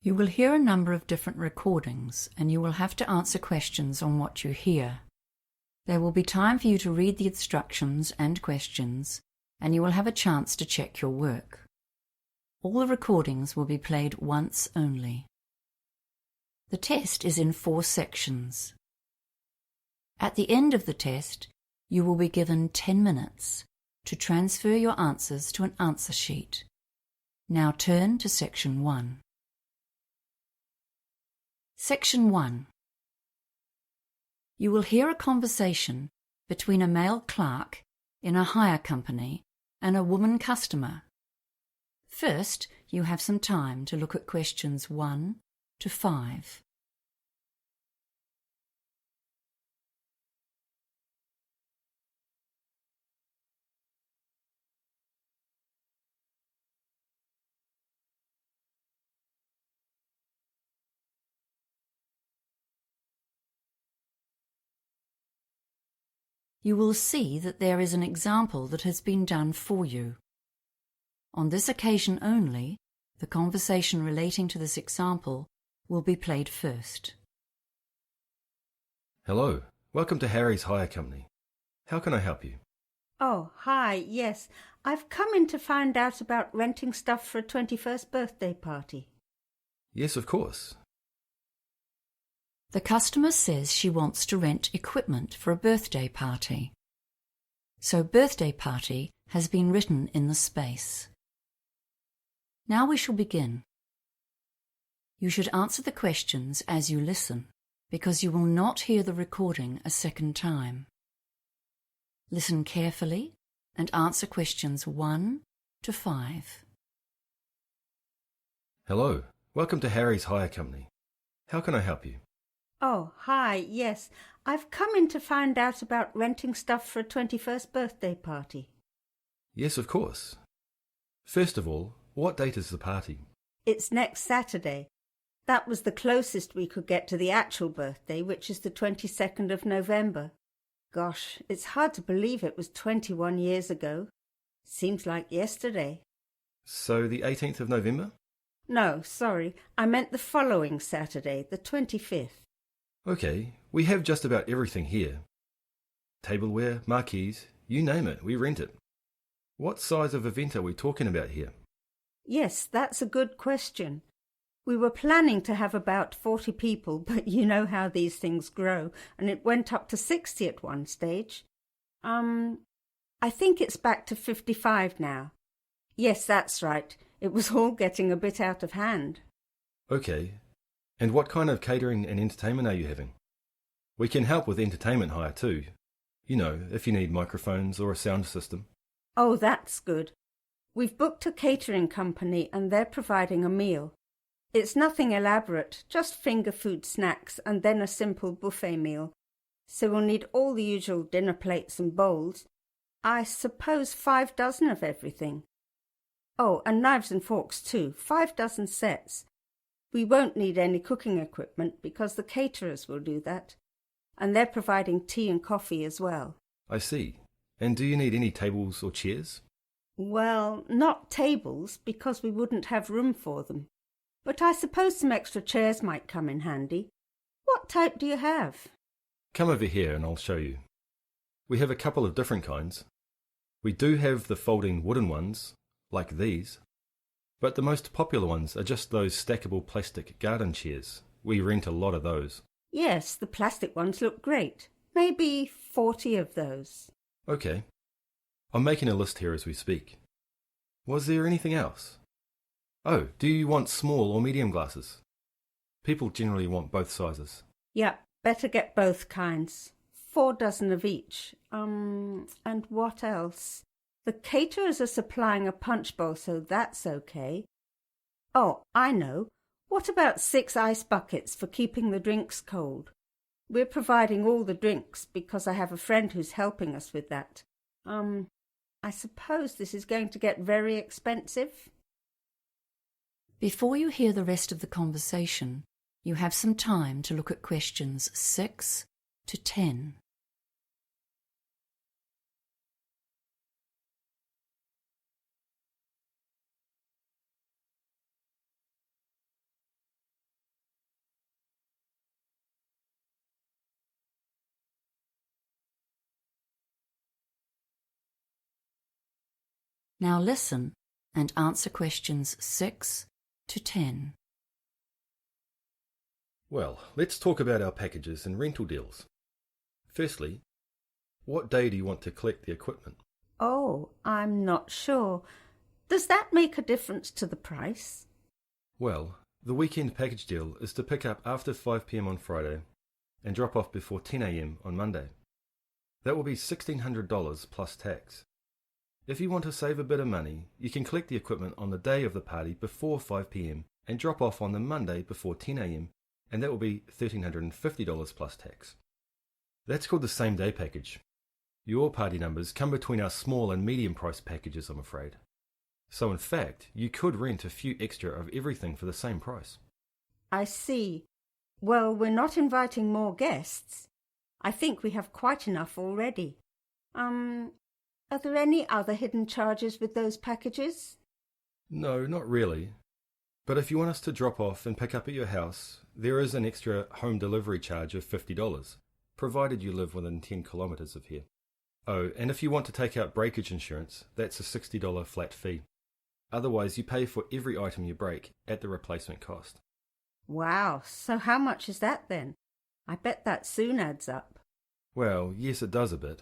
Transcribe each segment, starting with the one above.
You will hear a number of different recordings, and you will have to answer questions on what you hear. There will be time for you to read the instructions and questions, and you will have a chance to check your work. All the recordings will be played once only. The test is in 4 sections. At the end of the test, you will be given 10 minutes to transfer your answers to an answer sheet. Now turn to Section 1. Section 1. You will hear a conversation between a male clerk in a hire company and a woman customer. First, you have some time to look at questions 1 to 5. You will see that there is an example that has been done for you. On this occasion only, the conversation relating to this example will be played first. Hello, welcome to Harry's Hire Company. How can I help you? Oh, hi, yes. I've come in to find out about renting stuff for a 21st birthday party. Yes, of course. The customer says she wants to rent equipment for a birthday party. So birthday party has been written in the space. Now we shall begin. You should answer the questions as you listen, because you will not hear the recording a second time. Listen carefully and answer questions 1 to 5. Hello, welcome to Harry's Hire Company. How can I help you? Oh, hi, yes. I've come in to find out about renting stuff for a 21st birthday party. Yes, of course. First of all, what date is the party? It's next Saturday. That was the closest we could get to the actual birthday, which is the 22nd of November. Gosh, it's hard to believe it was 21 years ago. Seems like yesterday. So the 18th of November? No, sorry. I meant the following Saturday, the 25th. Okay, we have just about everything here. Tableware, marquees, you name it, we rent it. What size of event are we talking about here? Yes, that's a good question. We were planning to have about 40 people, but you know how these things grow, and it went up to 60 at one stage. I think it's back to 55 now. Yes, that's right. It was all getting a bit out of hand. Okay, and what kind of catering and entertainment are you having? We can help with entertainment hire too. You know, if you need microphones or a sound system. Oh, that's good. We've booked a catering company and they're providing a meal. It's nothing elaborate, just finger food snacks and then a simple buffet meal. So we'll need all the usual dinner plates and bowls. I suppose 5 dozen of everything. Oh, and knives and forks too, 5 dozen sets. We won't need any cooking equipment because the caterers will do that. And they're providing tea and coffee as well. I see. And do you need any tables or chairs? Well, not tables because we wouldn't have room for them. But I suppose some extra chairs might come in handy. What type do you have? Come over here and I'll show you. We have a couple of different kinds. We do have the folding wooden ones, like these. But the most popular ones are just those stackable plastic garden chairs. We rent a lot of those. Yes, the plastic ones look great. Maybe 40 of those. Okay. I'm making a list here as we speak. Was there anything else? Oh, do you want small or medium glasses? People generally want both sizes. Yeah, better get both kinds. 4 dozen of each. And what else? The caterers are supplying a punch bowl, so that's okay. Oh, I know. What about 6 ice buckets for keeping the drinks cold? We're providing all the drinks because I have a friend who's helping us with that. I suppose this is going to get very expensive. Before you hear the rest of the conversation, you have some time to look at questions 6 to 10. Now listen and answer questions 6 to 10. Well, let's talk about our packages and rental deals. Firstly, what day do you want to collect the equipment? Oh, I'm not sure. Does that make a difference to the price? Well, the weekend package deal is to pick up after 5 p.m. on Friday and drop off before 10 a.m. on Monday. That will be $1,600 plus tax. If you want to save a bit of money, you can collect the equipment on the day of the party before 5 p.m. and drop off on the Monday before 10 a.m. and that will be $1,350 plus tax. That's called the same day package. Your party numbers come between our small and medium price packages, I'm afraid. So in fact, you could rent a few extra of everything for the same price. I see. Well, we're not inviting more guests. I think we have quite enough already. Are there any other hidden charges with those packages? No, not really. But if you want us to drop off and pick up at your house, there is an extra home delivery charge of $50, provided you live within 10 kilometres of here. Oh, and if you want to take out breakage insurance, that's a $60 flat fee. Otherwise, you pay for every item you break at the replacement cost. Wow, so how much is that then? I bet that soon adds up. Well, yes, it does a bit.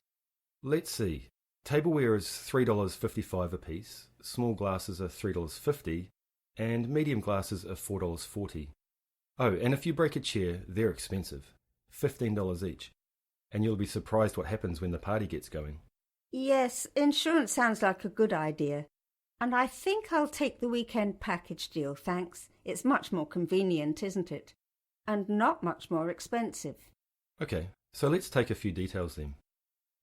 Let's see. Tableware is $3.55 a piece, small glasses are $3.50, and medium glasses are $4.40. Oh, and if you break a chair, they're expensive, $15 each, and you'll be surprised what happens when the party gets going. Yes, insurance sounds like a good idea. And I think I'll take the weekend package deal, thanks. It's much more convenient, isn't it? And not much more expensive. Okay, so let's take a few details then.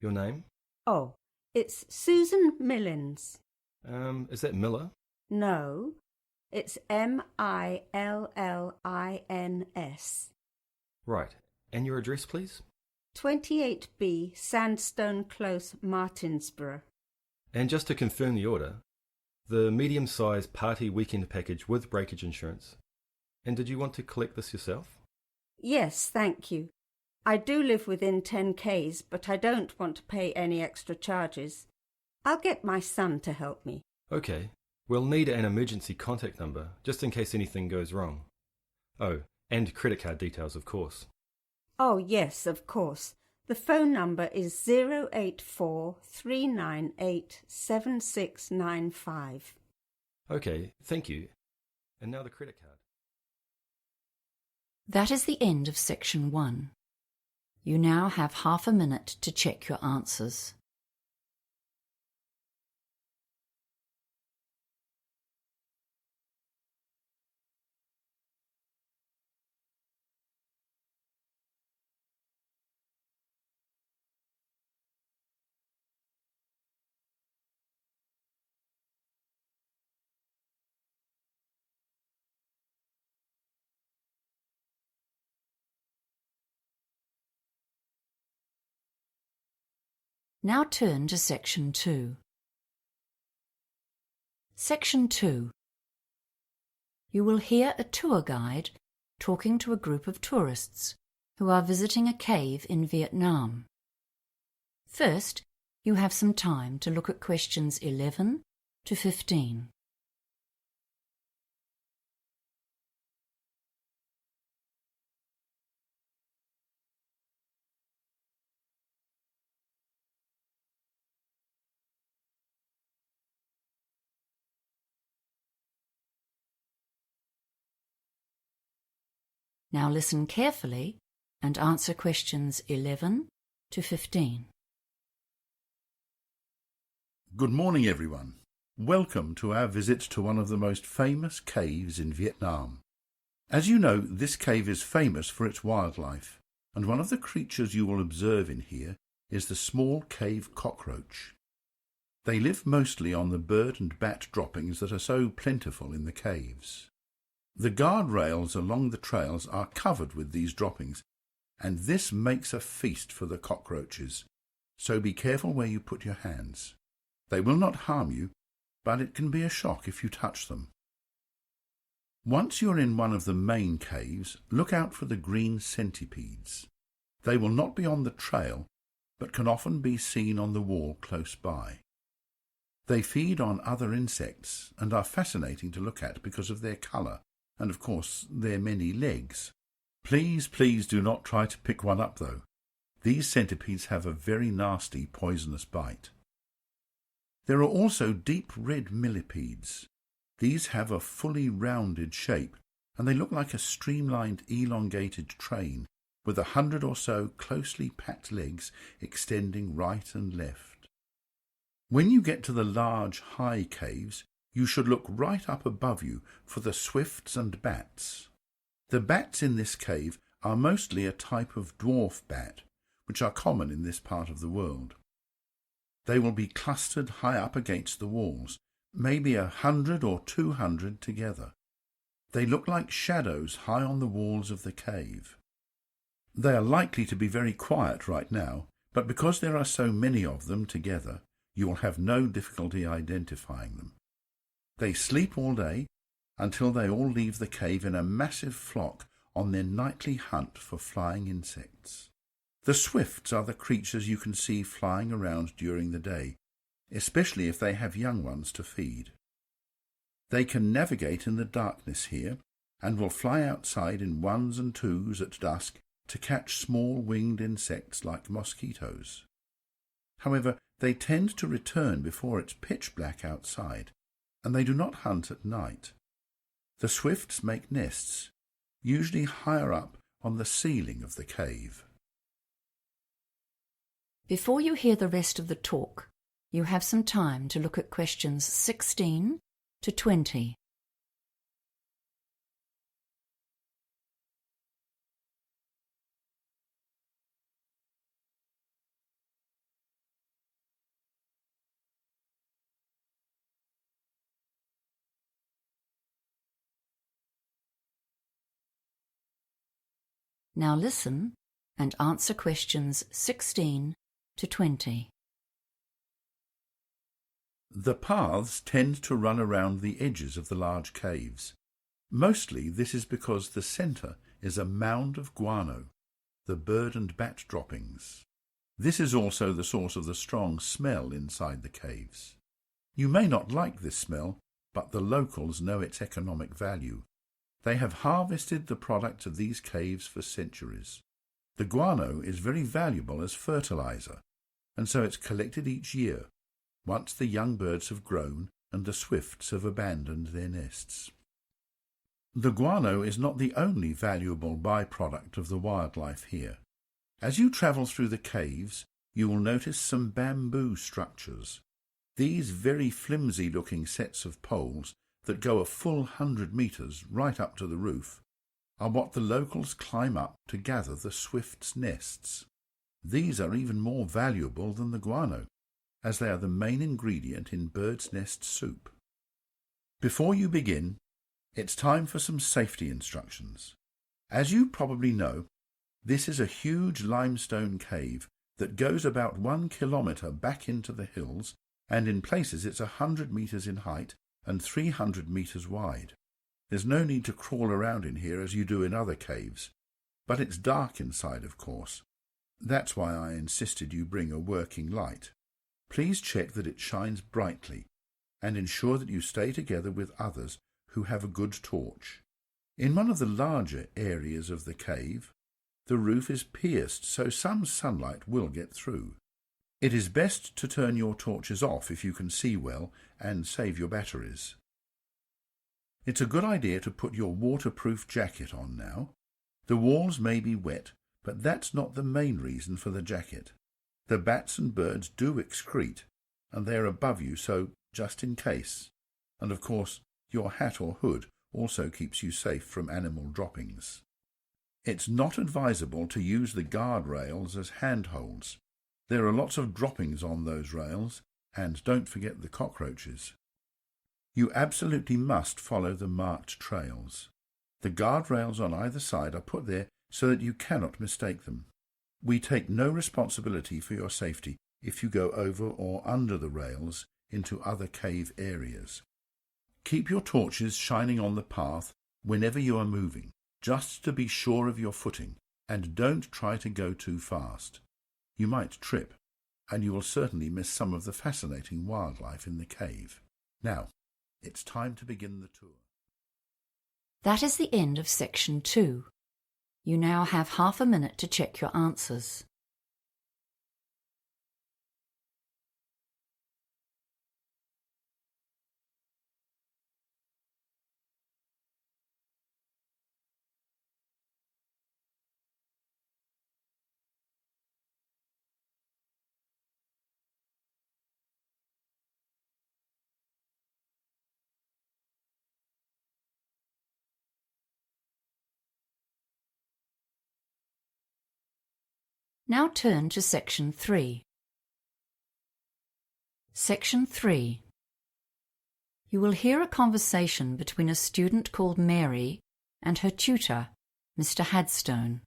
Your name? Oh, it's Susan Millins. Is that Miller? No, it's Millins. Right, and your address, please? 28B Sandstone Close, Martinsborough. And just to confirm the order, the medium-sized party weekend package with breakage insurance. And did you want to collect this yourself? Yes, thank you. I do live within 10 k's, but I don't want to pay any extra charges. I'll get my son to help me. Okay, we'll need an emergency contact number, just in case anything goes wrong. Oh, and credit card details, of course. Oh, yes, of course. The phone number is 084-398-7695. Okay, thank you. And now the credit card. That is the end of section 1. You now have half a minute to check your answers. Now turn to Section 2. Section 2. You will hear a tour guide talking to a group of tourists who are visiting a cave in Vietnam. First, you have some time to look at questions 11 to 15. Now listen carefully and answer questions 11 to 15. Good morning, everyone. Welcome to our visit to one of the most famous caves in Vietnam. As you know, this cave is famous for its wildlife, and one of the creatures you will observe in here is the small cave cockroach. They live mostly on the bird and bat droppings that are so plentiful in the caves. The guardrails along the trails are covered with these droppings, and this makes a feast for the cockroaches, so be careful where you put your hands. They will not harm you, but it can be a shock if you touch them. Once you're in one of the main caves, look out for the green centipedes. They will not be on the trail, but can often be seen on the wall close by. They feed on other insects and are fascinating to look at because of their colour and, of course, their many legs. Please do not try to pick one up, though. These centipedes have a very nasty poisonous bite. There are also deep red millipedes. These have a fully rounded shape, and they look like a streamlined, elongated train with 100 or so closely packed legs extending right and left. When you get to the large, high caves, you should look right up above you for the swifts and bats. The bats in this cave are mostly a type of dwarf bat, which are common in this part of the world. They will be clustered high up against the walls, maybe 100 or 200 together. They look like shadows high on the walls of the cave. They are likely to be very quiet right now, but because there are so many of them together, you will have no difficulty identifying them. They sleep all day until they all leave the cave in a massive flock on their nightly hunt for flying insects. The swifts are the creatures you can see flying around during the day, especially if they have young ones to feed. They can navigate in the darkness here and will fly outside in ones and twos at dusk to catch small winged insects like mosquitoes. However, they tend to return before it's pitch black outside, and they do not hunt at night. The swifts make nests, usually higher up on the ceiling of the cave. Before you hear the rest of the talk, you have some time to look at questions 16 to 20. Now listen and answer questions 16 to 20. The paths tend to run around the edges of the large caves. Mostly this is because the centre is a mound of guano, the bird and bat droppings. This is also the source of the strong smell inside the caves. You may not like this smell, but the locals know its economic value. They have harvested the products of these caves for centuries. The guano is very valuable as fertilizer, and so it's collected each year, once the young birds have grown and the swifts have abandoned their nests. The guano is not the only valuable byproduct of the wildlife here. As you travel through the caves, you will notice some bamboo structures. These very flimsy-looking sets of poles that go a full 100 metres right up to the roof are what the locals climb up to gather the swifts' nests. These are even more valuable than the guano, as they are the main ingredient in bird's nest soup. Before you begin, it's time for some safety instructions. As you probably know, this is a huge limestone cave that goes about 1 kilometre back into the hills, and in places it's 100 metres in height and 300 metres wide. There's no need to crawl around in here as you do in other caves, but it's dark inside, of course. That's why I insisted you bring a working light. Please check that it shines brightly, and ensure that you stay together with others who have a good torch. In one of the larger areas of the cave, the roof is pierced, so some sunlight will get through. It is best to turn your torches off if you can see well and save your batteries. It's a good idea to put your waterproof jacket on now. The walls may be wet, but that's not the main reason for the jacket. The bats and birds do excrete, and they are above you, so just in case. And of course, your hat or hood also keeps you safe from animal droppings. It's not advisable to use the guardrails as handholds. There are lots of droppings on those rails, and don't forget the cockroaches. You absolutely must follow the marked trails. The guardrails on either side are put there so that you cannot mistake them. We take no responsibility for your safety if you go over or under the rails into other cave areas. Keep your torches shining on the path whenever you are moving, just to be sure of your footing, and don't try to go too fast. You might trip, and you will certainly miss some of the fascinating wildlife in the cave. Now, it's time to begin the tour. That is the end of section 2. You now have half a minute to check your answers. Now turn to section 3. Section 3. You will hear a conversation between a student called Mary and her tutor, Mr. Hadstone.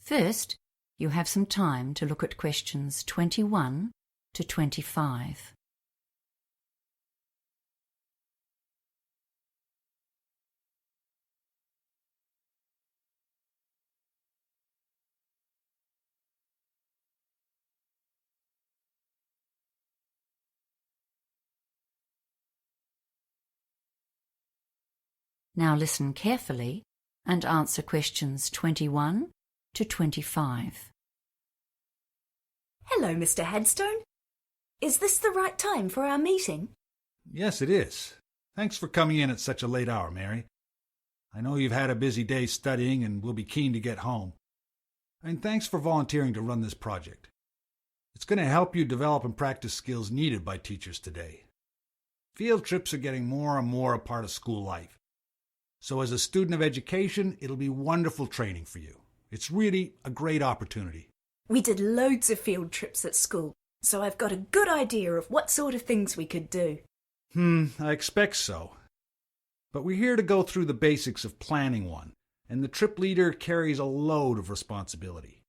First, you have some time to look at questions 21 to 25. Now listen carefully and answer questions 21 to 25. Hello, Mr. Hadstone. Is this the right time for our meeting? Yes, it is. Thanks for coming in at such a late hour, Mary. I know you've had a busy day studying and will be keen to get home. And thanks for volunteering to run this project. It's going to help you develop and practice skills needed by teachers today. Field trips are getting more and more a part of school life. So as a student of education, it'll be wonderful training for you. It's really a great opportunity. We did loads of field trips at school, so I've got a good idea of what sort of things we could do. I expect so. But we're here to go through the basics of planning one, and the trip leader carries a load of responsibility.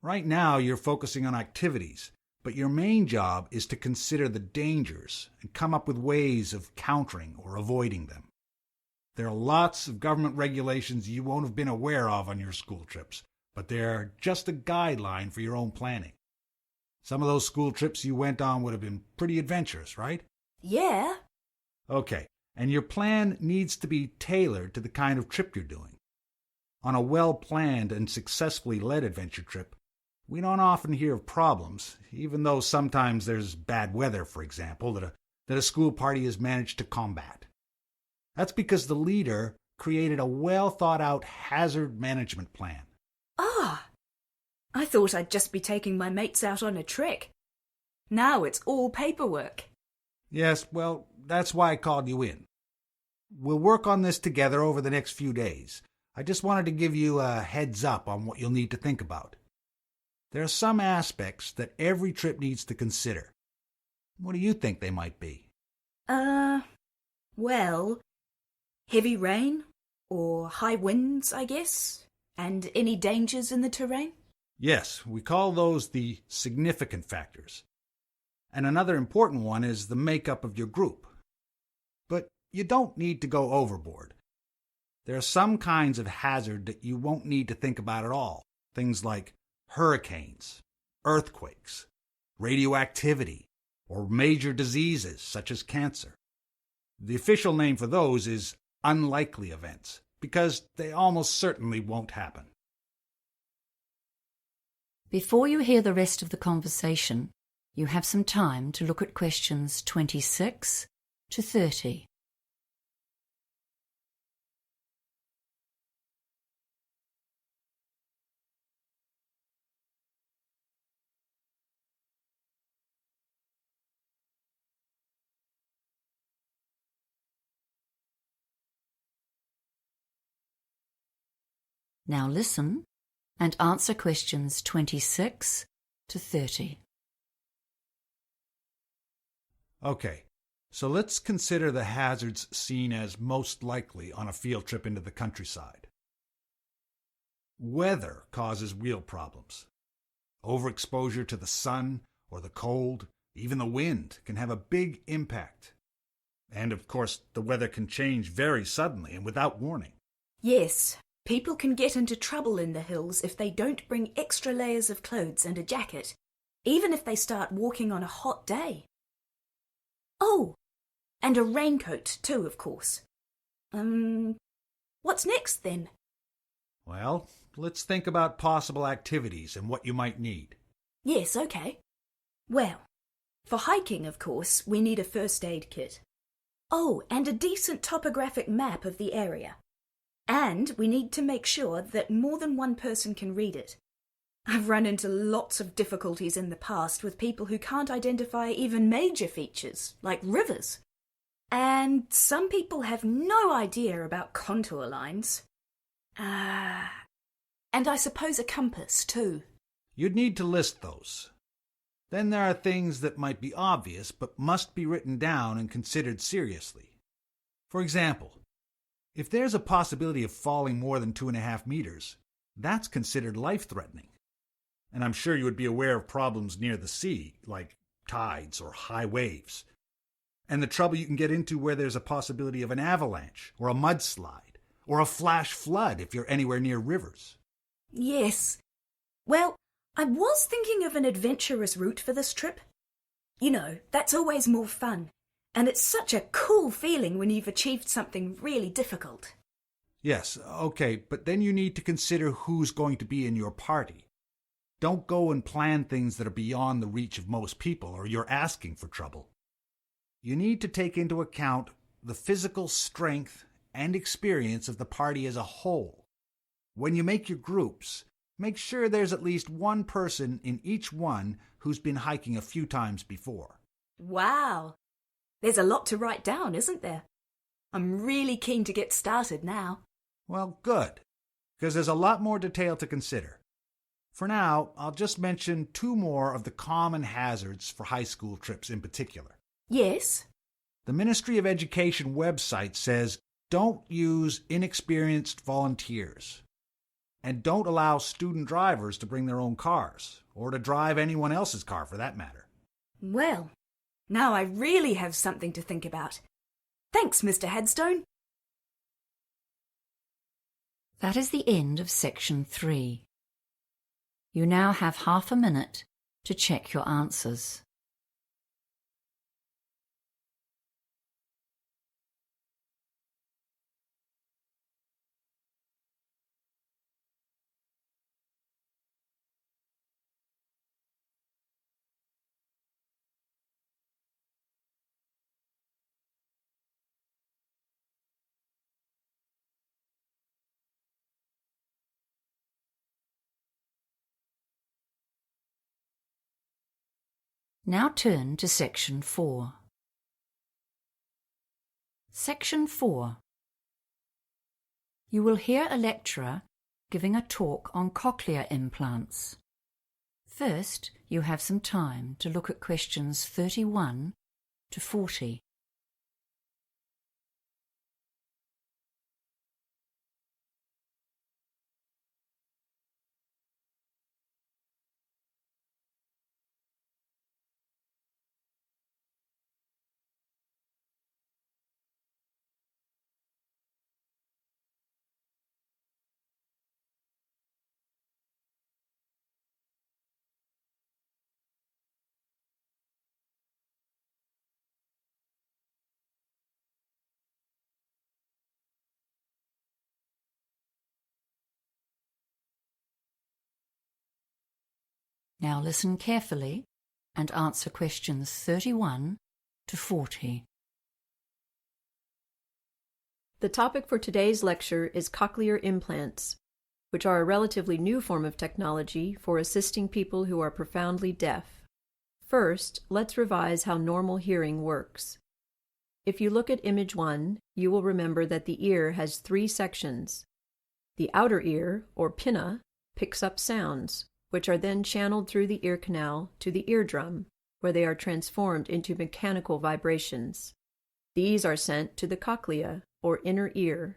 Right now, you're focusing on activities, but your main job is to consider the dangers and come up with ways of countering or avoiding them. There are lots of government regulations you won't have been aware of on your school trips, but they're just a guideline for your own planning. Some of those school trips you went on would have been pretty adventurous, right? Yeah. Okay, and your plan needs to be tailored to the kind of trip you're doing. On a well-planned and successfully led adventure trip, we don't often hear of problems, even though sometimes there's bad weather, for example, that a school party has managed to combat. That's because the leader created a well-thought-out hazard management plan. Ah, I thought I'd just be taking my mates out on a trek. Now it's all paperwork. Yes, well, that's why I called you in. We'll work on this together over the next few days. I just wanted to give you a heads up on what you'll need to think about. There are some aspects that every trip needs to consider. What do you think they might be? Well, heavy rain, or high winds, I guess, and any dangers in the terrain? Yes, we call those the significant factors. And another important one is the makeup of your group. But you don't need to go overboard. There are some kinds of hazard that you won't need to think about at all. Things like hurricanes, earthquakes, radioactivity, or major diseases such as cancer. The official name for those is unlikely events, because they almost certainly won't happen. Before you hear the rest of the conversation, you have some time to look at questions 26 to 30. Now listen and answer questions 26 to 30. Okay, so let's consider the hazards seen as most likely on a field trip into the countryside. Weather causes real problems. Overexposure to the sun or the cold, even the wind, can have a big impact. And of course, the weather can change very suddenly and without warning. Yes, people can get into trouble in the hills if they don't bring extra layers of clothes and a jacket. even if they start walking on a hot day. Oh, and a raincoat too, of course. What's next then? Well, let's think about possible activities and what you might need. Yes, okay. Well, for hiking, of course, we need a first aid kit. Oh, and a decent topographic map of the area. And we need to make sure that more than one person can read it. I've run into lots of difficulties in the past with people who can't identify even major features, like rivers. And some people have no idea about contour lines. And I suppose a compass, too. You'd need to list those. Then there are things that might be obvious but must be written down and considered seriously. For example, if there's a possibility of falling more than 2.5 meters, that's considered life-threatening. And I'm sure you would be aware of problems near the sea, like tides or high waves, and the trouble you can get into where there's a possibility of an avalanche or a mudslide or a flash flood if you're anywhere near rivers. Yes. Well, I was thinking of an adventurous route for this trip. You know, that's always more fun, and it's such a cool feeling when you've achieved something really difficult. Yes, okay, but then you need to consider who's going to be in your party. Don't go and plan things that are beyond the reach of most people, or you're asking for trouble. You need to take into account the physical strength and experience of the party as a whole. When you make your groups, make sure there's at least one person in each one who's been hiking a few times before. Wow! There's a lot to write down, isn't there? I'm really keen to get started now. Well, good, because there's a lot more detail to consider. For now, I'll just mention 2 more of the common hazards for high school trips in particular. Yes? The Ministry of Education website says don't use inexperienced volunteers. And don't allow student drivers to bring their own cars, or to drive anyone else's car for that matter. Well, now I really have something to think about. Thanks, Mr. Headstone. That is the end of section 3. You now have half a minute to check your answers. Now turn to section 4. Section 4. You will hear a lecturer giving a talk on cochlear implants. First, you have some time to look at questions 31 to 40. Now listen carefully and answer questions 31 to 40. The topic for today's lecture is cochlear implants, which are a relatively new form of technology for assisting people who are profoundly deaf. First, let's revise how normal hearing works. If you look at image 1, you will remember that the ear has 3 sections. The outer ear, or pinna, picks up sounds, which are then channeled through the ear canal to the eardrum, where they are transformed into mechanical vibrations. These are sent to the cochlea, or inner ear.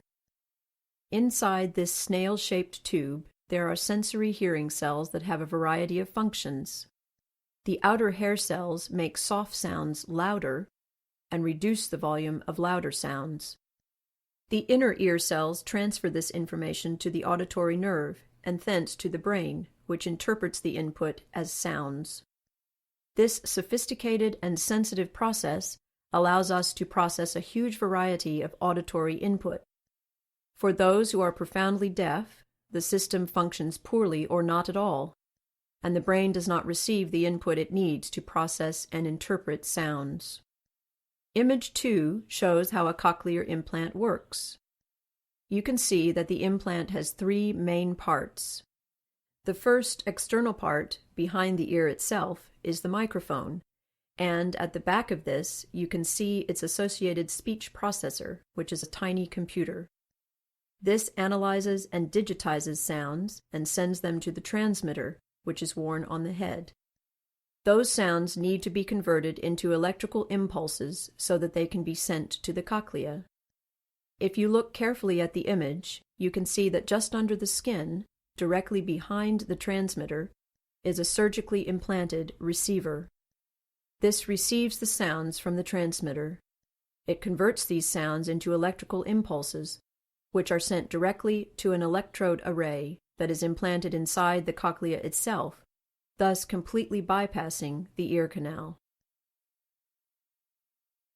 Inside this snail-shaped tube, there are sensory hearing cells that have a variety of functions. The outer hair cells make soft sounds louder and reduce the volume of louder sounds. The inner ear cells transfer this information to the auditory nerve and thence to the brain, which interprets the input as sounds. This sophisticated and sensitive process allows us to process a huge variety of auditory input. For those who are profoundly deaf, the system functions poorly or not at all, and the brain does not receive the input it needs to process and interpret sounds. Image 2 shows how a cochlear implant works. You can see that the implant has three main parts. The first external part, behind the ear itself, is the microphone, and at the back of this you can see its associated speech processor, which is a tiny computer. This analyzes and digitizes sounds and sends them to the transmitter, which is worn on the head. Those sounds need to be converted into electrical impulses so that they can be sent to the cochlea. If you look carefully at the image, you can see that just under the skin, directly behind the transmitter, is a surgically implanted receiver. This receives the sounds from the transmitter. It converts these sounds into electrical impulses, which are sent directly to an electrode array that is implanted inside the cochlea itself, thus completely bypassing the ear canal.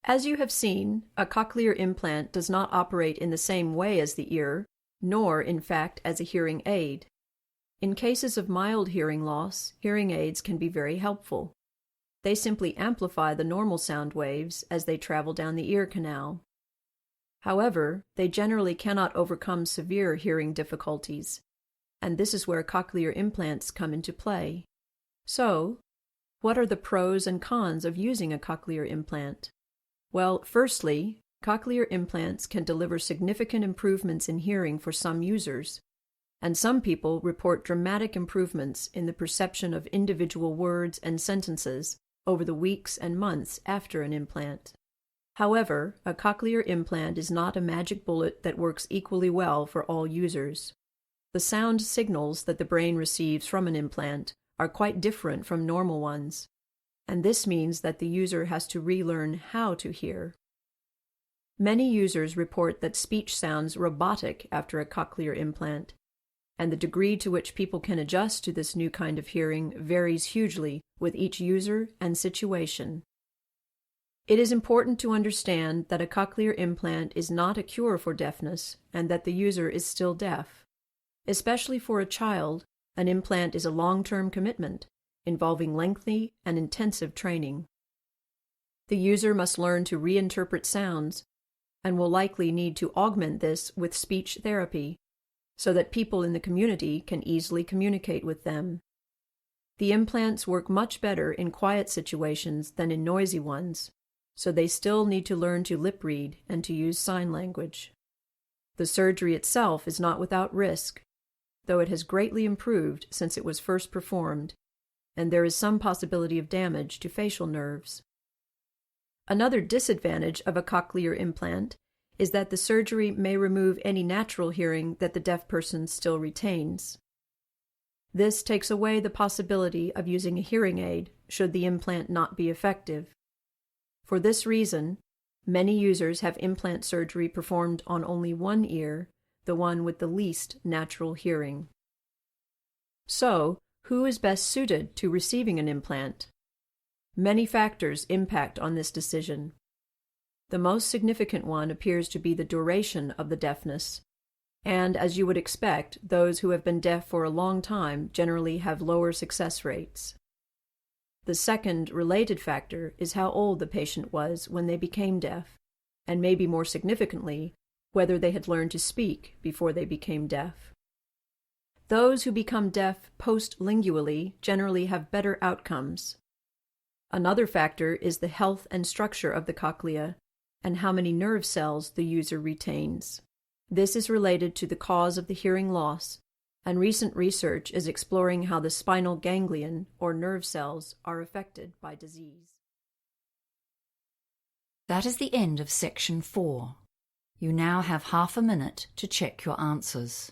As you have seen, a cochlear implant does not operate in the same way as the ear, nor, in fact, as a hearing aid. In cases of mild hearing loss, hearing aids can be very helpful. They simply amplify the normal sound waves as they travel down the ear canal. However, they generally cannot overcome severe hearing difficulties, and this is where cochlear implants come into play. So, what are the pros and cons of using a cochlear implant? Well, firstly, cochlear implants can deliver significant improvements in hearing for some users, and some people report dramatic improvements in the perception of individual words and sentences over the weeks and months after an implant. However, a cochlear implant is not a magic bullet that works equally well for all users. The sound signals that the brain receives from an implant are quite different from normal ones, and this means that the user has to relearn how to hear. Many users report that speech sounds robotic after a cochlear implant, and the degree to which people can adjust to this new kind of hearing varies hugely with each user and situation. It is important to understand that a cochlear implant is not a cure for deafness and that the user is still deaf. Especially for a child, an implant is a long-term commitment involving lengthy and intensive training. The user must learn to reinterpret sounds and will likely need to augment this with speech therapy so that people in the community can easily communicate with them. The implants work much better in quiet situations than in noisy ones, so they still need to learn to lip read and to use sign language. The surgery itself is not without risk, though it has greatly improved since it was first performed, and there is some possibility of damage to facial nerves. Another disadvantage of a cochlear implant is that the surgery may remove any natural hearing that the deaf person still retains. This takes away the possibility of using a hearing aid should the implant not be effective. For this reason, many users have implant surgery performed on only one ear, the one with the least natural hearing. So, who is best suited to receiving an implant? Many factors impact on this decision. The most significant one appears to be the duration of the deafness, and as you would expect, those who have been deaf for a long time generally have lower success rates. The second related factor is how old the patient was when they became deaf, and maybe more significantly, whether they had learned to speak before they became deaf. Those who become deaf postlingually generally have better outcomes. Another factor is the health and structure of the cochlea and how many nerve cells the user retains. This is related to the cause of the hearing loss, and recent research is exploring how the spinal ganglion or nerve cells are affected by disease. That is the end of section 4. You now have half a minute to check your answers.